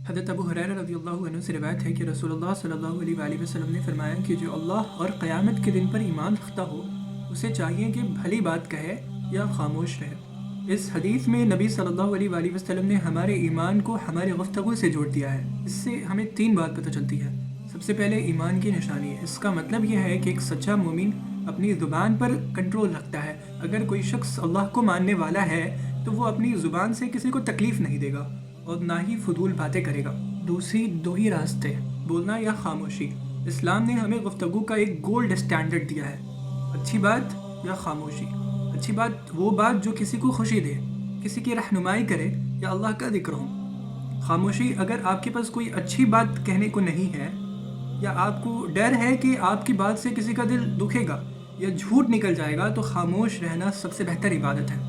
حضرت ابو ہریرہ رضی اللہ عنہ سے روایت ہے کہ رسول اللہ صلی اللہ علیہ وآلہ وسلم نے فرمایا کہ جو اللہ اور قیامت کے دن پر ایمان رکھتا ہو اسے چاہیے کہ بھلی بات کہے یا خاموش رہے۔ اس حدیث میں نبی صلی اللہ علیہ وآلہ وسلم نے ہمارے ایمان کو ہمارے گفتگو سے جوڑ دیا ہے۔ اس سے ہمیں تین بات پتہ چلتی ہے۔ سب سے پہلے ایمان کی نشانی ہے۔ اس کا مطلب یہ ہے کہ ایک سچا مومن اپنی زبان پر کنٹرول رکھتا ہے۔ اگر کوئی شخص اللہ کو ماننے والا ہے تو وہ اپنی زبان سے کسی کو تکلیف نہیں دے گا اور نہ ہی فضول باتیں کرے گا۔ دوسری دو ہی راستے، بولنا یا خاموشی۔ اسلام نے ہمیں گفتگو کا ایک گولڈ اسٹینڈرڈ دیا ہے، اچھی بات یا خاموشی۔ اچھی بات وہ بات جو کسی کو خوشی دے، کسی کی رہنمائی کرے یا اللہ کا ذکر ہو۔ خاموشی اگر آپ کے پاس کوئی اچھی بات کہنے کو نہیں ہے یا آپ کو ڈر ہے کہ آپ کی بات سے کسی کا دل دکھے گا یا جھوٹ نکل جائے گا تو خاموش رہنا سب سے بہتر عبادت ہے۔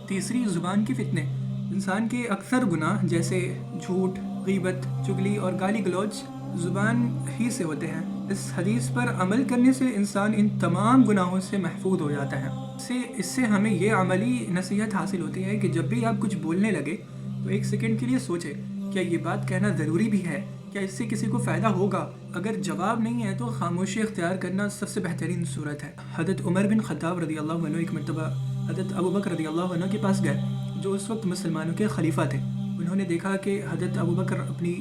تیسری زبان کی فتنے۔ انسان کے اکثر گناہ جیسے جھوٹ، غیبت، چغلی اور گالی گلوچ زبان ہی سے ہوتے ہیں۔ اس حدیث پر عمل کرنے سے انسان ان تمام گناہوں سے محفوظ ہو جاتا ہے۔ اس سے ہمیں یہ عملی نصیحت حاصل ہوتی ہے کہ جب بھی آپ کچھ بولنے لگے تو ایک سیکنڈ کے لیے سوچیں، کیا یہ بات کہنا ضروری بھی ہے؟ کیا اس سے کسی کو فائدہ ہوگا؟ اگر جواب نہیں ہے تو خاموشی اختیار کرنا سب سے بہترین صورت ہے۔ حضرت عمر بن خطاب رضی اللہ عنہ ایک مرتبہ حضرت ابو بکر رضی اللہ عنہ کے پاس گئے جو اس وقت مسلمانوں کے خلیفہ تھے۔ انہوں نے دیکھا کہ حضرت ابو بکر اپنی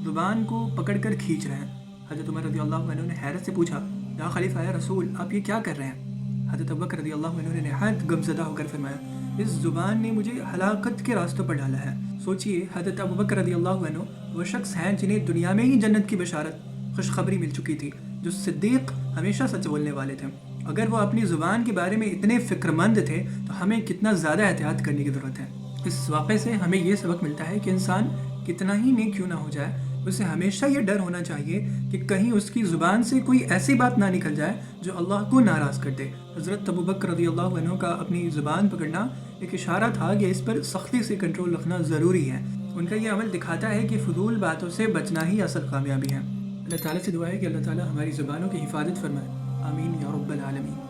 زبان کو پکڑ کر کھینچ رہے ہیں۔ حضرت عمر رضی اللہ عنہ نے حیرت سے پوچھا، یا خلیفہ رسول، آپ یہ کیا کر رہے ہیں؟ حضرت ابو بکر رضی اللہ عنہ نے نہایت غمزدہ ہو کر فرمایا، اس زبان نے مجھے ہلاکت کے راستوں پر ڈالا ہے۔ سوچئے حضرت ابو بکر رضی اللہ عنہ وہ شخص ہیں جنہیں دنیا میں ہی جنت کی بشارت، خوشخبری مل چکی تھی، جو صدیق ہمیشہ سچ بولنے والے تھے۔ اگر وہ اپنی زبان کے بارے میں اتنے فکر مند تھے تو ہمیں کتنا زیادہ احتیاط کرنے کی ضرورت ہے۔ اس واقعے سے ہمیں یہ سبق ملتا ہے کہ انسان کتنا ہی نیک کیوں نہ ہو جائے، اسے ہمیشہ یہ ڈر ہونا چاہیے کہ کہیں اس کی زبان سے کوئی ایسی بات نہ نکل جائے جو اللہ کو ناراض کر دے۔ حضرت ابو بکر رضی اللہ عنہ کا اپنی زبان پکڑنا ایک اشارہ تھا کہ اس پر سختی سے کنٹرول رکھنا ضروری ہے۔ ان کا یہ عمل دکھاتا ہے کہ فضول باتوں سے بچنا ہی اصل کامیابی ہے۔ اللہ تعالیٰ سے دعا ہے کہ اللہ تعالیٰ ہماری زبانوں کی حفاظت فرمائے، آمین یا رب العالمین۔